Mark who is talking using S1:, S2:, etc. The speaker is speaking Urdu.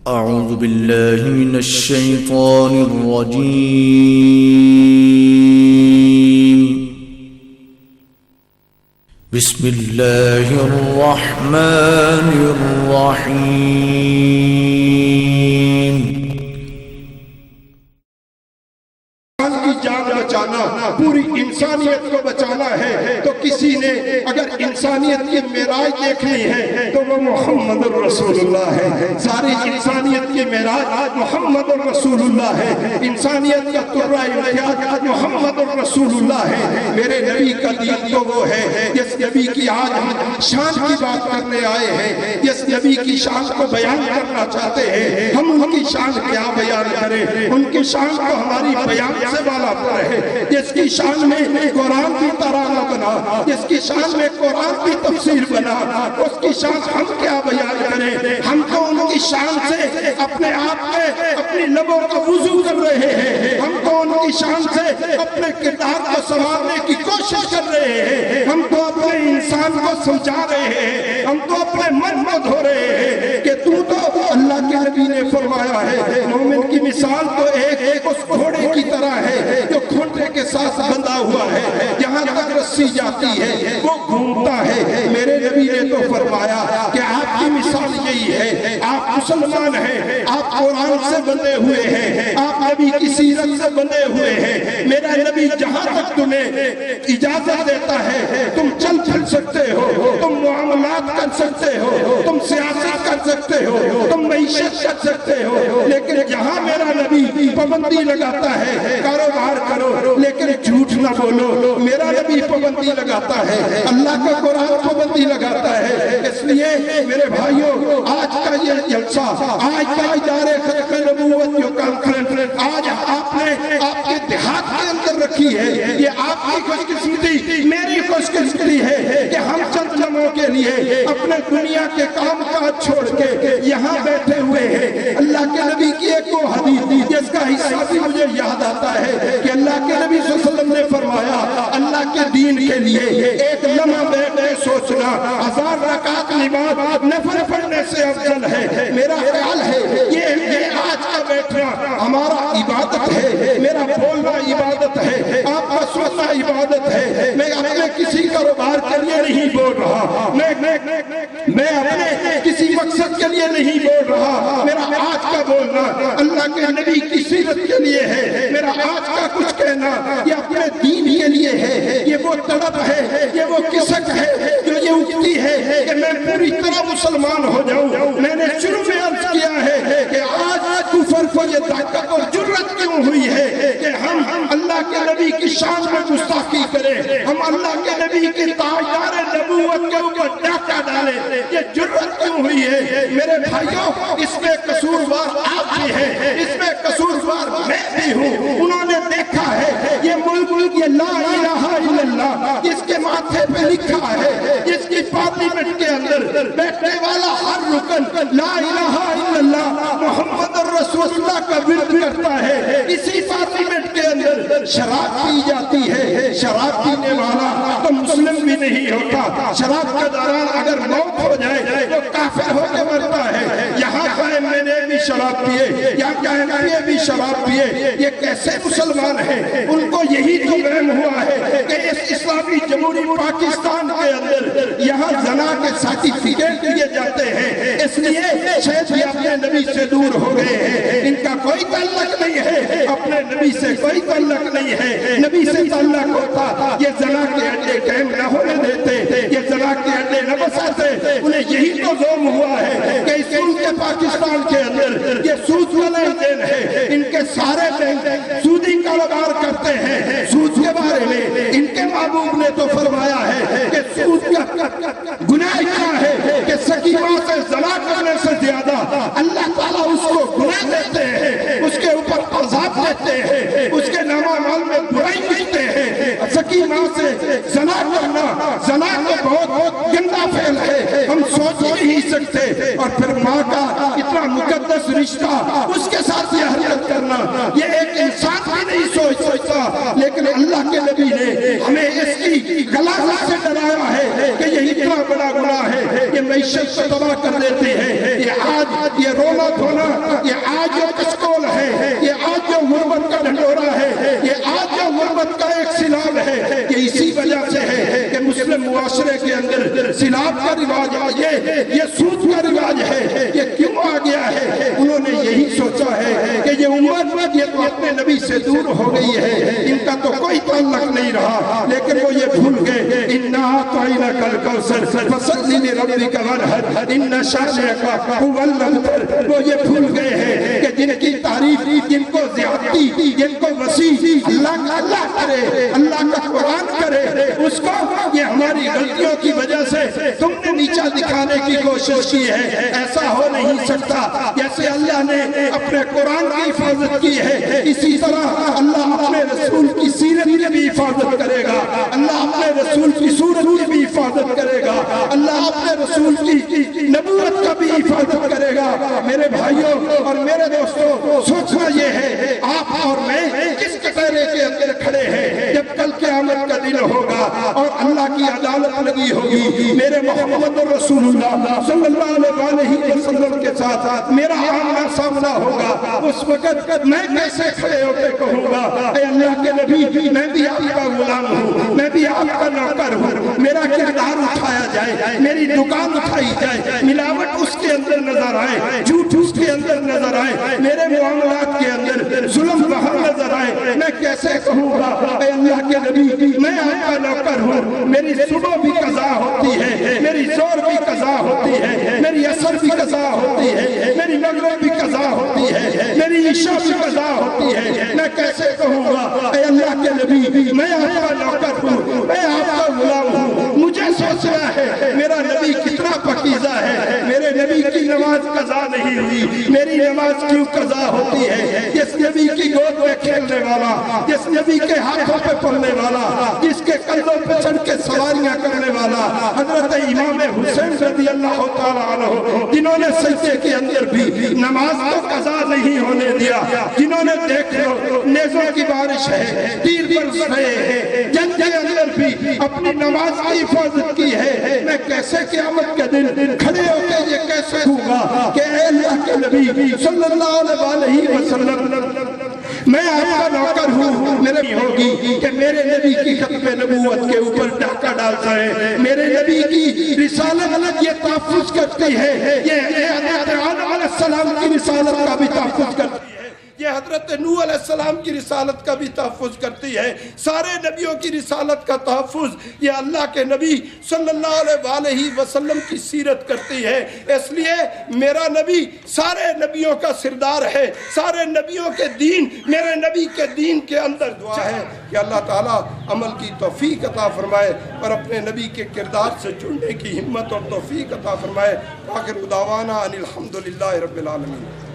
S1: أعوذ بالله من الشيطان الرجيم. بسم الله الرحمن الرحيم.
S2: جان بچانا، پوری انسانیت کو بچانا ہے تو کسی نے اگر انسانیت کی معراج دیکھنی ہے تو وہ محمد الرسول اللہ ہے. ساری انسانیت کی معراج محمد الرسول اللہ ہے. انسانیت کا ترہ امتیاز محمد الرسول اللہ ہے. میرے نبی کا دین تو وہ ہے جس نبی کی آج ہم شان کی بات کرنے آئے ہیں، جس نبی کی شان کو بیان کرنا چاہتے ہیں. ہم ان کی شان کیا بیان کریں؟ ان کی شان کو ہماری بیان سے والا پر ہے. جس کی شان میں قرآن کی ترانہ بنا، جس کی شان میں قرآن کی تفسیر بنا، اس کی شان ہم کیا بیان کریں؟ ہم تو ان کی شان سے اپنے آپ میں اپنی لبوں کا وضو کر رہے ہیں. ہم تو ان کی شان سے اپنے کردار کو سنوارنے کی کوشش کر رہے ہیں. ہم تو اپنے انسان کو سمجھا رہے ہیں. ہم تو اپنے من کو دھو رہے ہیں کہ تو اللہ کے نبی نے فرمایا ہے مومن کی مثال تو ایک اس گھوڑے کی طرح ہے جو کھونٹے کے ساتھ بندھا ہوا ہے. جہاں تک رسی جاتی ہے وہ گھومتا ہے. میرے نبی نے تو فرمایا کہ آپ کی مثال یہی ہے. آپ مسلمان ہیں، آپ قرآن سے بندھے ہوئے ہیں، آپ نبی کی سیرت سے بندھے ہوئے ہیں. میرا نبی جہاں تک تمہیں اجازت دیتا ہے تم چل پھر سکتے ہو، تم معاملات کر سکتے ہو، تم سیاست کر سکتے ہو، تم معیشت کر سکتے ہو. لیکن جہاں میرا نبی پابندی لگاتا ہے کاروبار کرو لیکن جھوٹ نہ بولو، میرا نبی پابندی لگاتا ہے، اللہ کا قرآن پابندی لگاتا ہے. اس لیے میرے بھائیوں، آج کا یہ جلسہ، آج کا ادارے ختم نبوت جو کانفرنس آج آپ نے آپ کے دیہات کے اندر رکھی ہے، یہ آپ کی خوش قسمتی، میری خوش قسمتی ہے کہ ہم چند لمحوں کے لیے اپنے دنیا کے کام کاج چھوڑ کے یہاں بیٹھے ہوئے ہیں. اللہ کے نبی کی ایک وہ حدیث جس کا حصہ بھی مجھے یاد آتا ہے کہ اللہ کے نبی صلی اللہ علیہ وسلم نے فرمایا اللہ کے دین کے لیے ایک لمحہ بیٹھ کے سوچنا 1000 رکعت نماز نفل پڑھنے سے افضل ہے. میرا خیال ہے یہ آج کا بیٹھنا ہمارا عبادت ہے، میرا بولنا عبادت ہے، آپ کا سننا عبادت ہے. میں اپنے کسی کاروبار کے لیے نہیں بول رہا، میں اپنے کسی مقصد کے لیے نہیں بول رہا. میرا آج کا بولنا اللہ کے نبی کی سیرت کے لیے ہے. میرا آج کا کچھ کہنا یہ اپنے دین کے لیے ہے. یہ وہ تڑپ ہے، یہ وہ کسک ہے جو یہ اٹھتی ہے کہ میں پوری طرح مسلمان ہو جاؤں. میں نے شروع میں عرض کیا ہے کہ آج کفر کو یہ طاقت اور جرت کیوں ہوئی ہے کہ ہم اللہ کے نبی کی شان میں گستاخی کریں، ہم اللہ کے نبی کی تاجدار نبوت کے اوپر ڈاکہ ڈالیں. یہ جرت کیوں ہوئی ہے؟ میرے بھائیوں، اس میں قصوروار آپ بھی ہیں، اس میں قصوروار میں بھی ہوں. انہوں نے دیکھا ہے یہ ملک یہ لا الہ الا اللہ جس کے ماتھے پہ لکھا ہے، جس کی پارلیمنٹ کے اندر بیٹھنے والا ہر رکن لا الہ الا اللہ محمد الرسول اللہ کا ورد کرتا ہے. اسی پارلیمنٹ کے اندر شراب پی جاتی ہے. شراب پینے والا تو مسلم بھی نہیں ہوتا. شراب کے دوران اگر موت ہو جائے تو کافر ہو کے مرتا ہے. یہاں کا MNA بھی شراب پیے، یہاں کا MP بھی شراب پیے، یہ کیسے مسلمان ہیں؟ ان کو یہی تو وہم ہوا ہے کہ اس اسلامی جمہوری پاکستان کے اندر یہاں زنا کے سرٹیفکیٹ دیے جاتے ہیں. اس لیے شاید یہ اپنے نبی سے دور ہو گئے ہیں. ان کا کوئی تعلق نہیں ہے، اپنے نبی سے کوئی تعلق نہیں ہے. نبی سے تعلق ہوتا یہ زنا کے اڈے قائم نہ ہونے دیتے، یہ زنا کے اڈے نہ بساتے. انہیں یہی تو ظلم ہوا ہے کہ اس ملک کے پاکستان کے اندر یہ سود والا دین ہے. ان کے سارے بینک سودی کاروبار کرتے ہیں. سود کے بارے میں ان کے محبوب نے تو فرمایا ہے کہ سود کا گناہ کیا ہے کہ سکیمہ سے زنا کرنے سے زیادہ اللہ تعالیٰ اس کو گناہ دیتے ہیں، اس کے اوپر عذاب دیتے ہیں، اس کے نامہ مال میں برائی لکھتے ہیں. سکیمہ سے زنا کرنا، زنا تو بہت گندا فعل ہے. ہم سوچ سو نہیں سکتے، اور پھر ماں کا اتنا مقدس رشتہ اس کے ساتھ یہ حرکت کرنا، یہ ایک انسان بھی نہیں سوچ سکتا، لیکن اللہ کے نبی نے ہمیں اس کی غلاظت سے ڈرایا ہے کہ یہ اتنا بڑا گناہ ہے، یہ معیشت کو تباہ کر دیتے ہیں، یہ آج یہ رونا دھونا، یہ آج جو کچکول ہے، یہ آج جو غربت کا ڈھنڈورا ہے، یہ آج جو غربت کا ایک سیلاب ہے، یہ اسی وجہ سے ہے کہ مسلم معاشرے کے اندر سیلاب کا رواج یہ سود کا رواج ہے، یہ کیوں آ گیا ہے؟ انہوں نے یہی سوچا ہے کہ یہ امت یہ تو اپنے نبی سے دور ہو گئی ہے، ان کا تو کوئی تعلق نہیں رہا، لیکن وہ یہ بھول گئے اِنَّا أَعْطَيْنَاكَ الْكَوْثَرَ فَصَلِّ لِرَبِّكَ وَانْحَرْ إِنَّ شَانِئَكَ هُوَ الْأَبْتَرُ۔ وہ یہ بھول گئے ہیں کہ جن کی تعریف، جن کو زیادتی، جن کو وسیع اللہ کرے، اللہ کا قرآن کرے، اس کو یہ ہماری غلطیوں کی وجہ سے تم نے نیچا دکھانے کی کوشش کی ہے۔ ایسا ہو نہیں سکتا، جیسے اللہ نے اپنے قرآن کی حفاظت کی ہے، اسی طرح اللہ اپنے رسول کی سیرت کی بھی حفاظت کرے گا، اللہ اپنے رسول کی صورت کی بھی حفاظت کرے گا، اللہ اپنے رسول کی نبوت کا بھی حفاظت کرے گا۔ میرے بھائیوں اور میرے دوستوں، سوچنا یہ ہے آپ اور میں کس کٹہرے کے اندر کھڑے ہیں جب کل قیامت کا دن ہوگا اور اللہ کی عدالت لگی ہوگی، میرے محمد رسول اللہ صلی اللہ علیہ وسلم کے ساتھ میرا آمنا سامنا ہوگا، اس وقت میں کیسے کھڑے ہو کے کہوں گا اے اللہ کے نبی، میں بھی آپ کا غلام ہوں، میں بھی آپ کا نوکر ہوں، میرا کردار اٹھایا جائے، میری دکان اٹھائی جائے، ملاوٹ اس کے اندر نظر آئے، جھوٹ اس کے اندر نظر آئے، میرے معاملات کے اندر ظلم باہر نظر آئے، میں کیسے کہوں گا اے اللہ کے نبی میں آپ کا نوکر ہوں، میری صبح بھی قضا ہوتی ہے، میری زور بھی قضا ہوتی ہے، میری عصر بھی قضا ہوتی ہے، میری مغرب بھی قضا ہوتی ہے، میری عشاء بھی قضا ہوتی ہے، میں کیسے کہوں گا اے اللہ کے نبی میں آپ کا نوکر ہوں، میں آپ کا غلام ہوں۔ مجھے سوچنا ہے میرا نبی کتنا پاکیزہ ہے، میرے نبی کی نماز قضا نہیں ہوئی، میری نماز کیوں قضا ہوتی ہے؟ جس نبی کی گود میں کھیلنے والا، جس نبی کے ہاتھوں پہ پڑھنے والا، جس کے کندھوں پہ چڑھ کے سواریاں کرنے والا حضرت امام حسین رضی اللہ تعالیٰ عنہ، جنہوں نے سجدے کے اندر بھی نماز کو قضا نہیں ہونے دیا، جنہوں نے دیکھ لو نیزوں کی بارش ہے، تیر برس رہے ہیں، جنگ کے اندر بھی اپنی نماز کی حفاظت کی ہے، میں کیسے قیامت کے دن کھڑے ہو کے یہ کیسے کہوں گا کہ اے اللہ کے نبی صلی اللہ علیہ وسلم میں آپ کا نوکر ہوں؟ میرے ہوگی کہ میرے نبی کی ختم نبوت کے اوپر ڈاکہ ڈالتا ہے، میرے نبی کی رسالت یہ تحفظ کرتی ہے، یہ حضرت آدم علیہ السلام کی رسالت کا بھی تحفظ کرتی ہے، یہ حضرت نوح علیہ السلام کی رسالت کا بھی تحفظ کرتی ہے، سارے نبیوں کی رسالت کا تحفظ یہ اللہ کے نبی صلی اللہ علیہ وسلم کی سیرت کرتی ہے۔ اس لیے میرا نبی سارے نبیوں کا سردار ہے، سارے نبیوں کے دین میرے نبی کے دین کے اندر دعا ہے کہ اللہ تعالیٰ عمل کی توفیق عطا فرمائے اور اپنے نبی کے کردار سے جڑنے کی ہمت اور توفیق عطا فرمائے۔ آخر دعوانا ان الحمدللہ رب العالمین۔